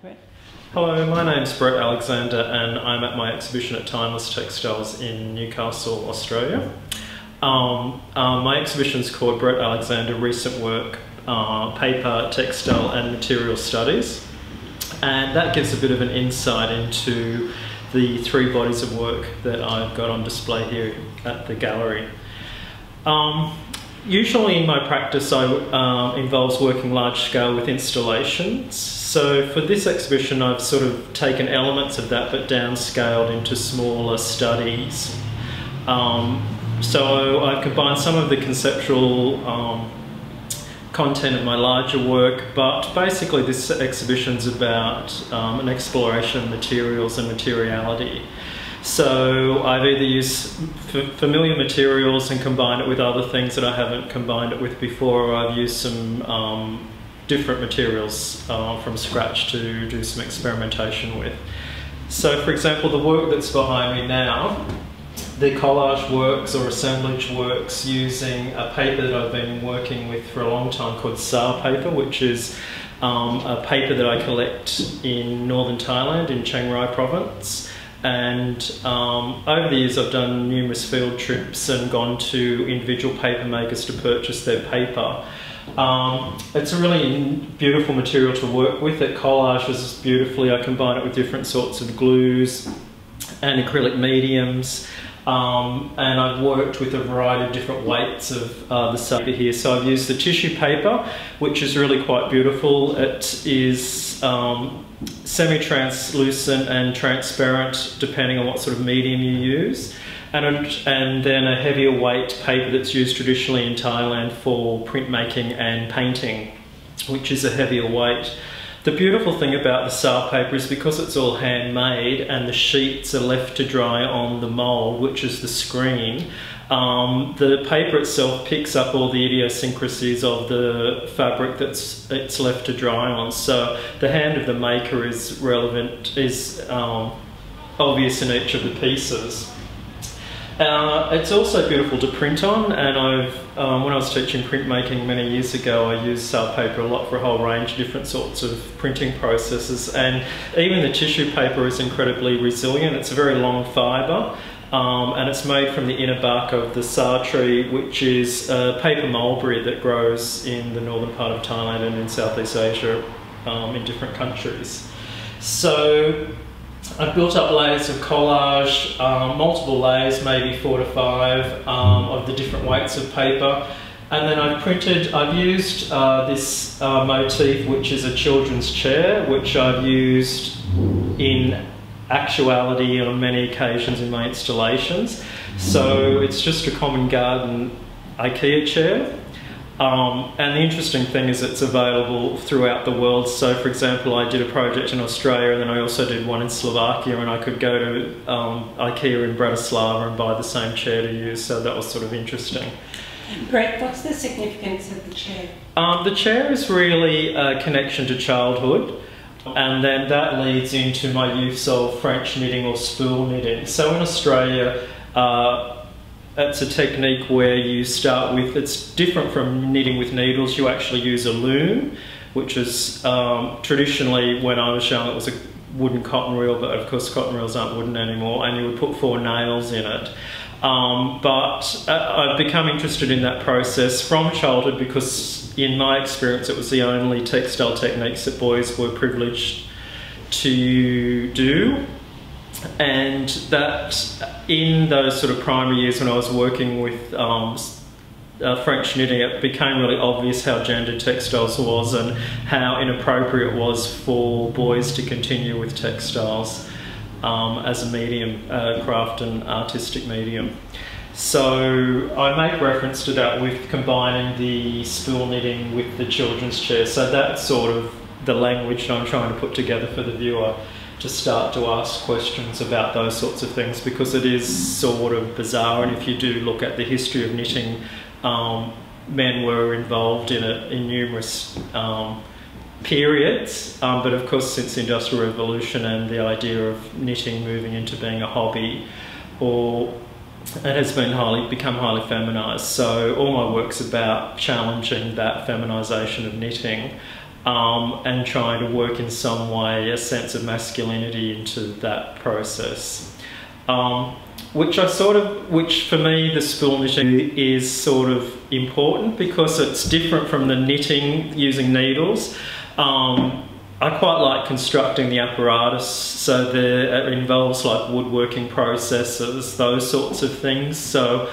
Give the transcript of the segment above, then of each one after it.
Great. Hello, my name's Brettalexander and I'm at my exhibition at Timeless Textiles in Newcastle, Australia. My exhibition is called Brettalexander Recent Work, Paper, Textile and Material Studies, and that gives a bit of an insight into the three bodies of work that I've got on display here at the gallery. Usually in my practice involves working large scale with installations. So for this exhibition I've sort of taken elements of that but downscaled into smaller studies. So I've combined some of the conceptual content of my larger work, but basically this exhibition's about an exploration of materials and materiality. So I've either used familiar materials and combined it with other things that I haven't combined it with before, or I've used some different materials from scratch to do some experimentation with. So for example, the work that's behind me now, the collage works or assemblage works using a paper that I've been working with for a long time called Sa paper, which is a paper that I collect in northern Thailand in Chiang Rai province. And over the years I've done numerous field trips and gone to individual paper makers to purchase their paper. It's a really beautiful material to work with. It collages beautifully. I combine it with different sorts of glues and acrylic mediums. And I've worked with a variety of different weights of the paper here. So I've used the tissue paper, which is really quite beautiful. It is semi-translucent and transparent depending on what sort of medium you use. And then a heavier weight paper that's used traditionally in Thailand for printmaking and painting, which is a heavier weight. The beautiful thing about the Sa paper is because it's all handmade and the sheets are left to dry on the mould, which is the screen, the paper itself picks up all the idiosyncrasies of the fabric that's it's left to dry on. So the hand of the maker is relevant, is obvious in each of the pieces. It's also beautiful to print on, and when I was teaching printmaking many years ago, I used Sa paper a lot for a whole range of different sorts of printing processes, and even the tissue paper is incredibly resilient. It's a very long fibre, and it's made from the inner bark of the Sa tree, which is a paper mulberry that grows in the northern part of Thailand and in Southeast Asia in different countries. So I've built up layers of collage, multiple layers, maybe 4 to 5 of the different weights of paper. And then I've used this motif, which is a children's chair, which I've used in actuality on many occasions in my installations. So it's just a common garden IKEA chair. And the interesting thing is it's available throughout the world. So for example, I did a project in Australia and then I also did one in Slovakia, and I could go to IKEA in Bratislava and buy the same chair to use, so that was sort of interesting. Brett, what's the significance of the chair? The chair is really a connection to childhood, and then that leads into my use of French knitting or spool knitting. So in Australia, it's a technique where you start with, it's different from knitting with needles. You actually use a loom, which is traditionally, when I was young, it was a wooden cotton reel, but of course cotton reels aren't wooden anymore, and you would put 4 nails in it. But I've become interested in that process from childhood because in my experience it was the only textile techniques that boys were privileged to do. And that in those sort of primary years when I was working with French knitting, it became really obvious how gendered textiles was and how inappropriate it was for boys to continue with textiles as a medium, craft and artistic medium. So I make reference to that with combining the spool knitting with the children's chair. So that's sort of the language that I'm trying to put together for the viewer, to start to ask questions about those sorts of things, because it is sort of bizarre. And if you do look at the history of knitting, men were involved in it in numerous periods, but of course since the Industrial Revolution and the idea of knitting moving into being a hobby, it has become highly feminised. So all my work's about challenging that feminisation of knitting. and trying to work in some way a sense of masculinity into that process. Which for me, the spool knitting is sort of important because it's different from the knitting using needles. I quite like constructing the apparatus, so it involves like woodworking processes, those sorts of things. So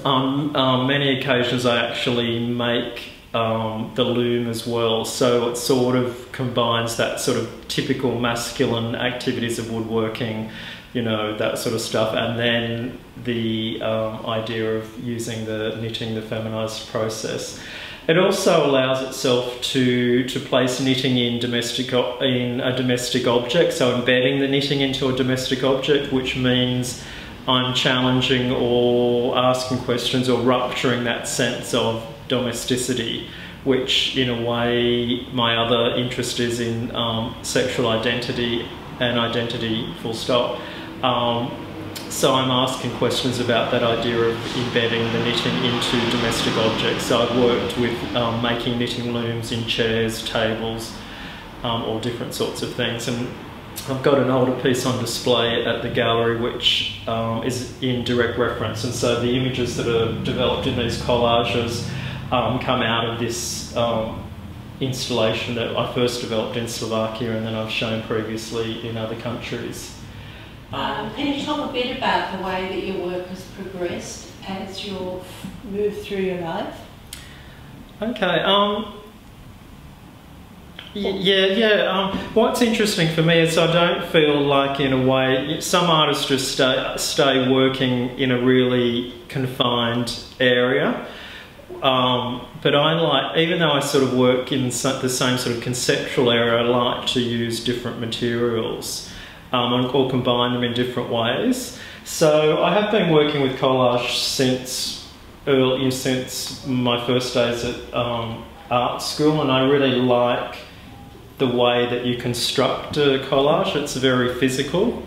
on many occasions I actually make the loom as well, so it sort of combines that sort of typical masculine activities of woodworking, you know, that sort of stuff, and then the idea of using the knitting, the feminized process. It also allows itself to place knitting in a domestic object, so embedding the knitting into a domestic object, which means I'm challenging or asking questions or rupturing that sense of domesticity, which in a way my other interest is in sexual identity and identity full stop. So I'm asking questions about that idea of embedding the knitting into domestic objects. So I've worked with making knitting looms in chairs, tables, or different sorts of things. And I've got an older piece on display at the gallery which is in direct reference. And so the images that are developed in these collages come out of this installation that I first developed in Slovakia and then I've shown previously in other countries. Can you talk a bit about the way that your work has progressed as you've moved through your life? Okay. What's interesting for me is I don't feel like, in a way, some artists just stay working in a really confined area. But I like, even though I sort of work in the same sort of conceptual area, I like to use different materials. Or combine them in different ways. So I have been working with collage since my first days at art school, and I really like the way that you construct a collage. It's very physical.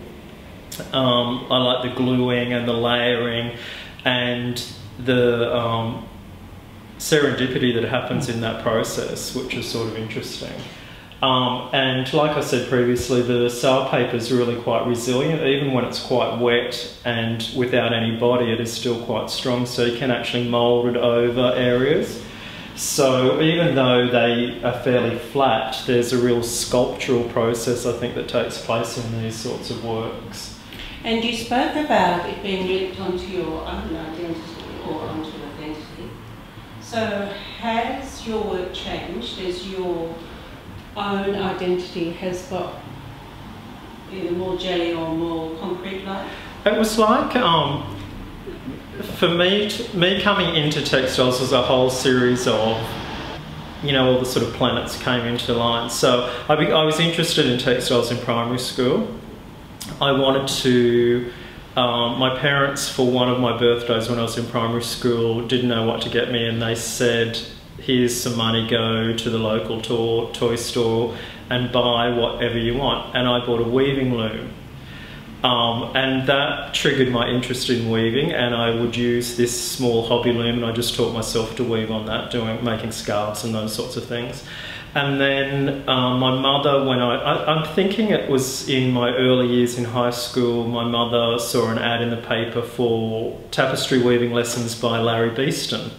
I like the gluing and the layering and the serendipity that happens in that process, which is sort of interesting. And like I said previously, the sale paper is really quite resilient. Even when it's quite wet and without any body, it is still quite strong, so you can actually mould it over areas. So even though they are fairly flat, there's a real sculptural process, I think, that takes place in these sorts of works. And you spoke about it being linked onto your own identity or onto identity. So has your work changed as your own identity has got either more jelly or more concrete-like? It was like, for me coming into textiles was a whole series of, you know, all the sort of planets came into line. So I was interested in textiles in primary school. I wanted to, my parents, for one of my birthdays when I was in primary school, didn't know what to get me, and they said, here's some money, go to the local toy store and buy whatever you want. And I bought a weaving loom. And that triggered my interest in weaving, and I would use this small hobby loom, and I just taught myself to weave on that, making scarves and those sorts of things. And then my mother, when I'm thinking it was in my early years in high school, my mother saw an ad in the paper for tapestry weaving lessons by Larry Beeston.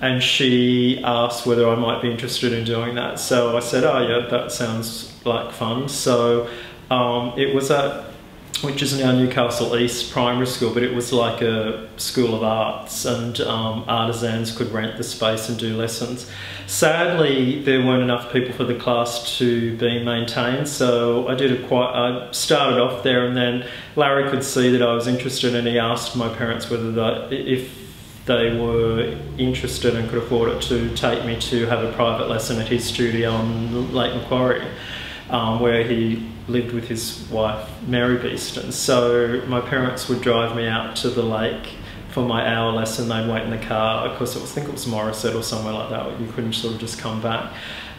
And she asked whether I might be interested in doing that. So I said, oh yeah, that sounds like fun. So it was at, which is now Newcastle East Primary School, but it was like a school of arts, and artisans could rent the space and do lessons. Sadly, there weren't enough people for the class to be maintained, so I started off there, and then Larry could see that I was interested, and he asked my parents whether if they were interested and could afford it to take me to have a private lesson at his studio on Lake Macquarie, where he lived with his wife, Mary Beeston. So my parents would drive me out to the lake for my hour lesson. They'd wait in the car. Of course, I think it was Morisset or somewhere like that. You couldn't sort of just come back.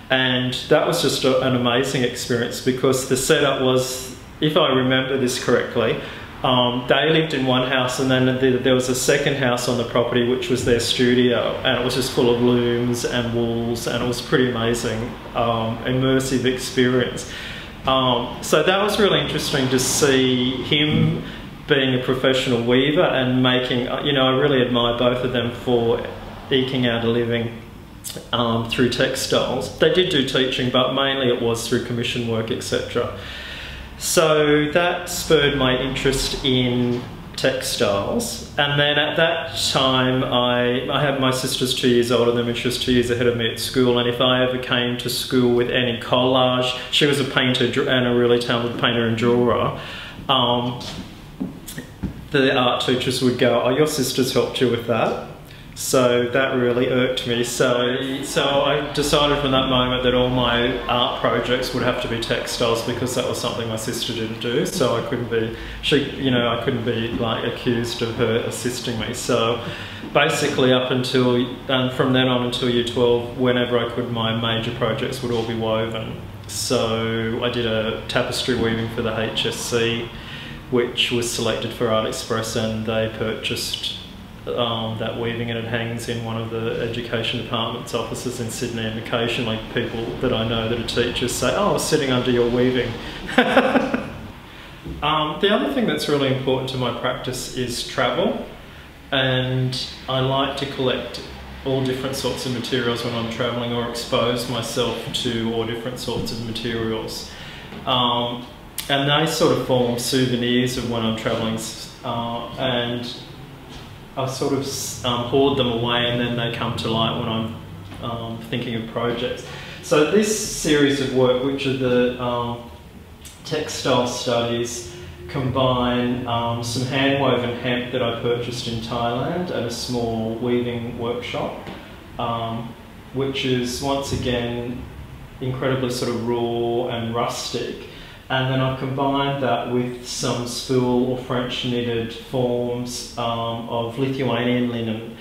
And that was just an amazing experience, because the setup was, if I remember this correctly, they lived in one house, and then there was a second house on the property which was their studio, and it was just full of looms and wools, and it was pretty amazing, immersive experience. So that was really interesting to see him being a professional weaver and making, you know, I really admire both of them for eking out a living through textiles. They did do teaching, but mainly it was through commission work, etc. So that spurred my interest in textiles, and then at that time I had, my sister's 2 years older than me, she was 2 years ahead of me at school, and if I ever came to school with any collage, she was a painter and a really talented painter and drawer, the art teachers would go, "Oh, your sister's helped you with that." So that really irked me. So I decided from that moment that all my art projects would have to be textiles, because that was something my sister didn't do. So I couldn't be, I couldn't be like accused of her assisting me. So basically up until, from then on until year 12, whenever I could, my major projects would all be woven. So I did a tapestry weaving for the HSC, which was selected for Art Express, and they purchased that weaving, and it hangs in one of the education department's offices in Sydney, and occasionally people that I know that are teachers say, "Oh, I was sitting under your weaving." The other thing that's really important to my practice is travel, and I like to collect all different sorts of materials when I'm travelling, or expose myself to all different sorts of materials, and they sort of form souvenirs of when I'm travelling, and I sort of hoard them away, and then they come to light when I'm thinking of projects. So this series of work, which are the textile studies, combine some hand-woven hemp that I purchased in Thailand at a small weaving workshop, which is once again incredibly sort of raw and rustic. And then I've combined that with some spool or French knitted forms of Lithuanian linen.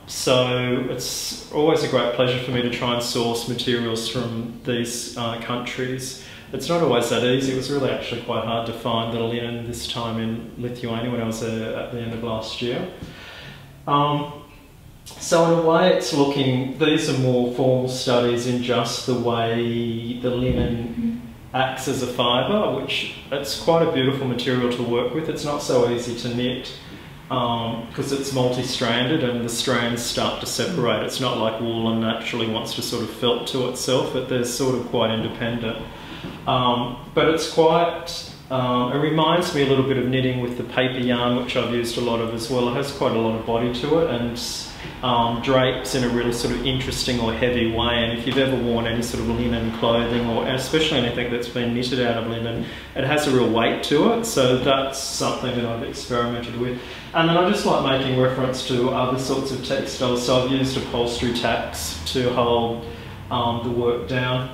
So it's always a great pleasure for me to try and source materials from these countries. It's not always that easy. It was really actually quite hard to find the linen this time in Lithuania when I was there at the end of last year. So in a way it's looking, these are more formal studies in just the way the linen acts as a fibre, which it's quite a beautiful material to work with. It's not so easy to knit because it's multi-stranded and the strands start to separate. It's not like wool and naturally wants to sort of felt to itself, but they're sort of quite independent. But it's quite, it reminds me a little bit of knitting with the paper yarn, which I've used a lot of as well. It has quite a lot of body to it, and drapes in a really sort of interesting or heavy way. And if you've ever worn any sort of linen clothing, or especially anything that's been knitted out of linen, it has a real weight to it. So that's something that I've experimented with. And then I just like making reference to other sorts of textiles. So I've used upholstery tacks to hold the work down.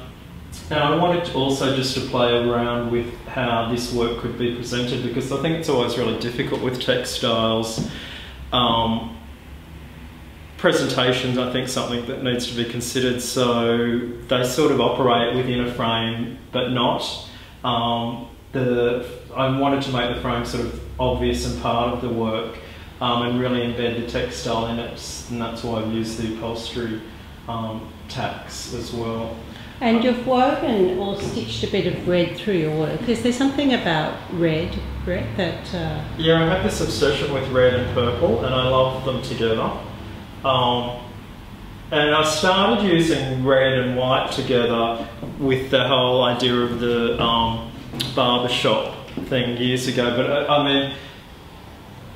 Now I wanted also just to play around with how this work could be presented, because I think it's always really difficult with textiles. Presentations, I think, something that needs to be considered. So they sort of operate within a frame, but not. I wanted to make the frame sort of obvious and part of the work, and really embed the textile in it, and that's why I've used the upholstery tacks as well. And you've woven or stitched a bit of red through your work. Is there something about red, Brett, that... Yeah, I have this obsession with red and purple, and I love them together. And I started using red and white together with the whole idea of the barbershop thing years ago, but I mean,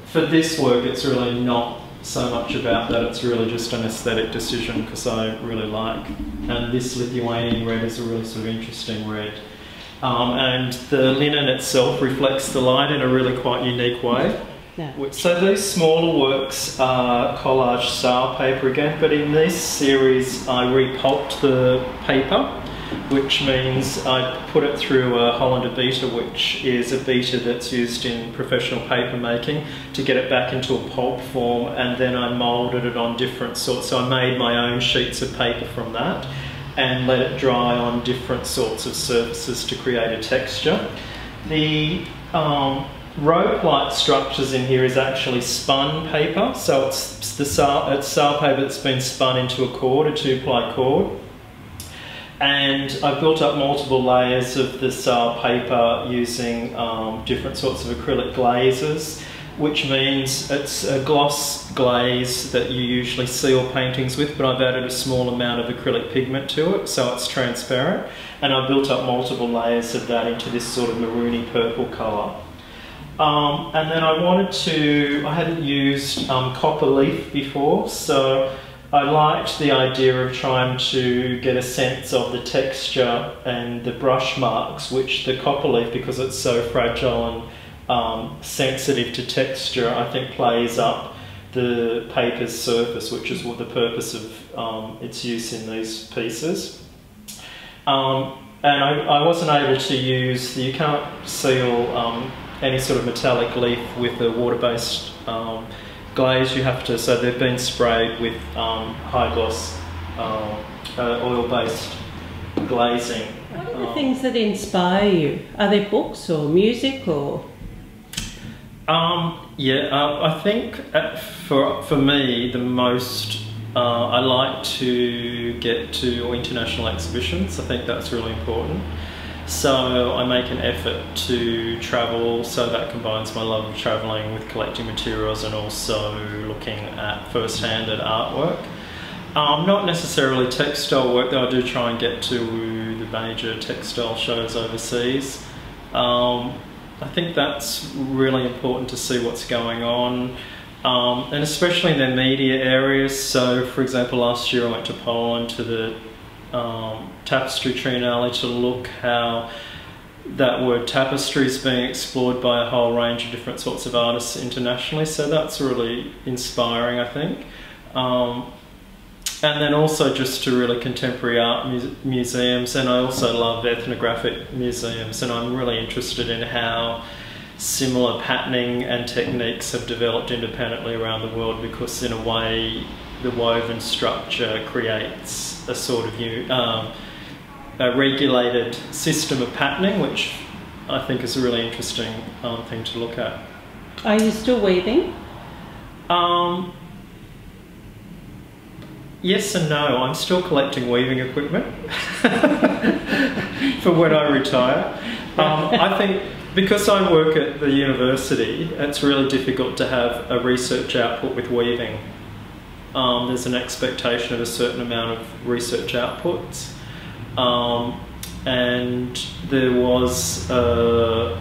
for this work it's really not so much about that, it's really just an aesthetic decision because I really like, and this Lithuanian red is a really sort of interesting red. And the linen itself reflects the light in a really quite unique way. Yeah. So these smaller works are collage style paper again, but in this series I repulped the paper, which means I put it through a Hollander beater, which is a beater that's used in professional paper making, to get it back into a pulp form, and then I moulded it on different sorts. So I made my own sheets of paper from that and let it dry on different sorts of surfaces to create a texture. rope-like structures in here is actually spun paper, so it's sale paper that's been spun into a cord, a 2-ply cord. And I've built up multiple layers of the sale paper using different sorts of acrylic glazes, which means it's a gloss glaze that you usually seal paintings with, but I've added a small amount of acrylic pigment to it, so it's transparent. And I've built up multiple layers of that into this sort of maroony purple colour. And then I hadn't used copper leaf before, so I liked the idea of trying to get a sense of the texture and the brush marks, which the copper leaf, because it's so fragile and sensitive to texture, I think plays up the paper's surface, which is what the purpose of its use in these pieces. And I wasn't able to use, you can't seal any sort of metallic leaf with a water-based glaze. You have to, so they've been sprayed with high gloss oil-based glazing. What are the things that inspire you? Are they books or music or? I think for me the most I like to get to international exhibitions. I think that's really important. So I make an effort to travel, so that combines my love of travelling with collecting materials and also looking at first-hand at artwork. Not necessarily textile work, though I do try and get to the major textile shows overseas. I think that's really important to see what's going on, and especially in their media areas. So for example, last year I went to Poland to the Tapestry Triennale to look how that word tapestry is being explored by a whole range of different sorts of artists internationally, so that's really inspiring, I think. And then also just to really contemporary art museums, and I also love ethnographic museums, and I'm really interested in how similar patterning and techniques have developed independently around the world, because in a way the woven structure creates a sort of a regulated system of patterning, which I think is a really interesting thing to look at. Are you still weaving? Yes and no. I'm still collecting weaving equipment for when I retire. I think because I work at the university, it's really difficult to have a research output with weaving. There's an expectation of a certain amount of research outputs, and there was a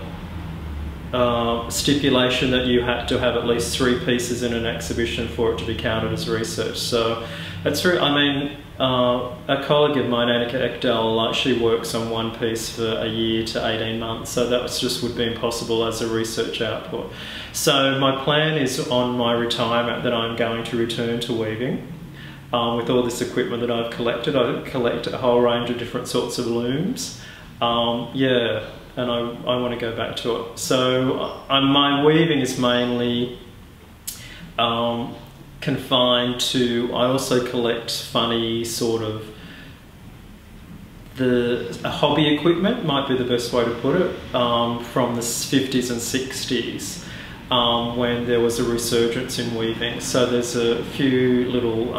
stipulation that you had to have at least 3 pieces in an exhibition for it to be counted as research. So it's very, I mean, a colleague of mine, Annika Ekdahl, she works on one piece for a year to 18 months, so that just would be impossible as a research output. So my plan is on my retirement that I'm going to return to weaving. With all this equipment that I've collected, I collect a whole range of different sorts of looms. Yeah, and I want to go back to it. So my weaving is mainly confined to, I also collect funny sort of, hobby equipment might be the best way to put it, from the 50s and 60s, when there was a resurgence in weaving. So there's a few little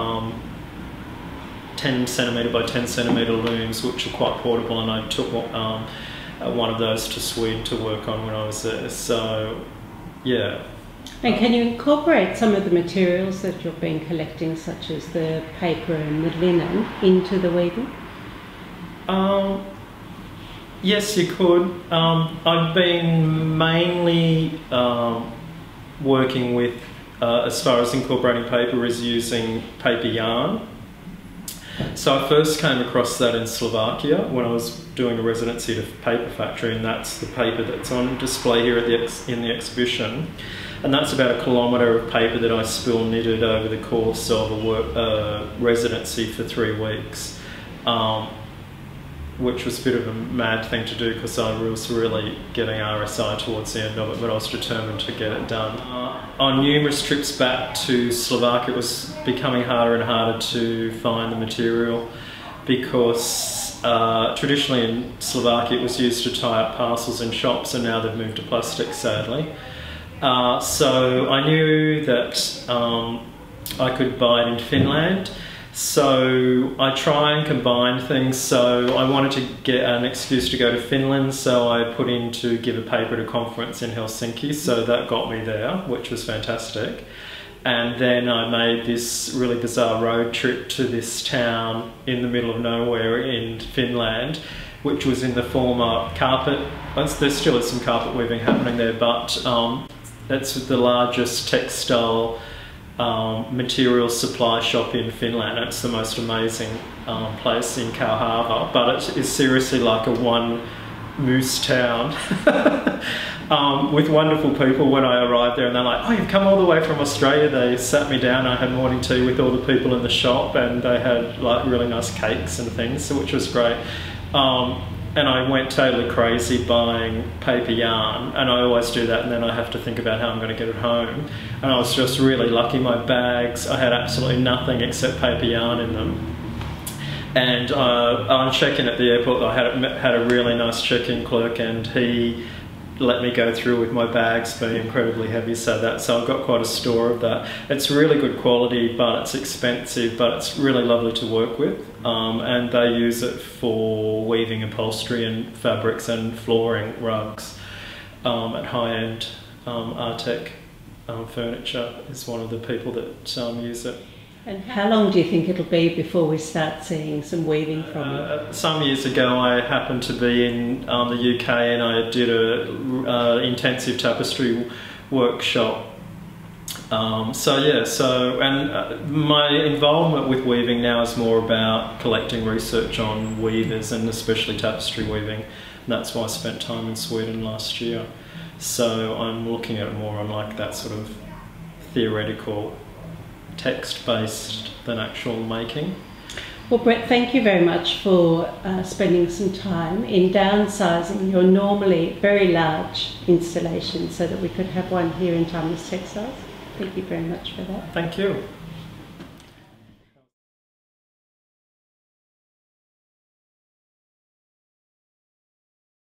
10 centimetre by 10 centimetre looms which are quite portable, and I took one of those to Sweden to work on when I was there. So yeah. And can you incorporate some of the materials that you've been collecting, such as the paper and the linen, into the weaving? Yes, you could. I've been mainly working with, as far as incorporating paper, is using paper yarn. So I first came across that in Slovakia when I was doing a residency at a paper factory, and that's the paper that's on display here at in the exhibition. And that's about 1 kilometre of paper that I spill knitted over the course of a residency for 3 weeks, which was a bit of a mad thing to do because I was really getting RSI towards the end of it, but I was determined to get it done. On numerous trips back to Slovakia, it was becoming harder and harder to find the material because traditionally in Slovakia it was used to tie up parcels in shops, and now they've moved to plastic, sadly. So I knew that I could buy it in Finland, so I try and combine things. So I wanted to get an excuse to go to Finland, so I put in to give a paper at a conference in Helsinki, so that got me there, which was fantastic. And then I made this really bizarre road trip to this town in the middle of nowhere in Finland, which was in the former carpet. There still is some carpet weaving happening there, but that's the largest textile material supply shop in Finland. It's the most amazing place in Kauhava, but it is seriously like a one moose town. With wonderful people when I arrived there, and they're like, oh, you've come all the way from Australia. They sat me down, I had morning tea with all the people in the shop, and they had like really nice cakes and things, which was great. And I went totally crazy buying paper yarn, and I always do that, and then I have to think about how I'm going to get it home. And I was just really lucky. My bags, I had absolutely nothing except paper yarn in them. And on check-in at the airport, I had a really nice check-in clerk, and he let me go through with my bags being incredibly heavy, so I've got quite a store of that. It's really good quality, but it's expensive, but it's really lovely to work with. And they use it for weaving upholstery and fabrics and flooring rugs at high-end Artec furniture is one of the people that use it. And how long do you think it'll be before we start seeing some weaving from you? Some years ago I happened to be in the UK, and I did a intensive tapestry workshop. My involvement with weaving now is more about collecting research on weavers, and especially tapestry weaving. And that's why I spent time in Sweden last year. So I'm looking at it more on like that sort of theoretical, text-based than actual making. Well, Brett, thank you very much for spending some time in downsizing your normally very large installation so that we could have one here in Timeless Textiles. Thank you very much for that. Thank you.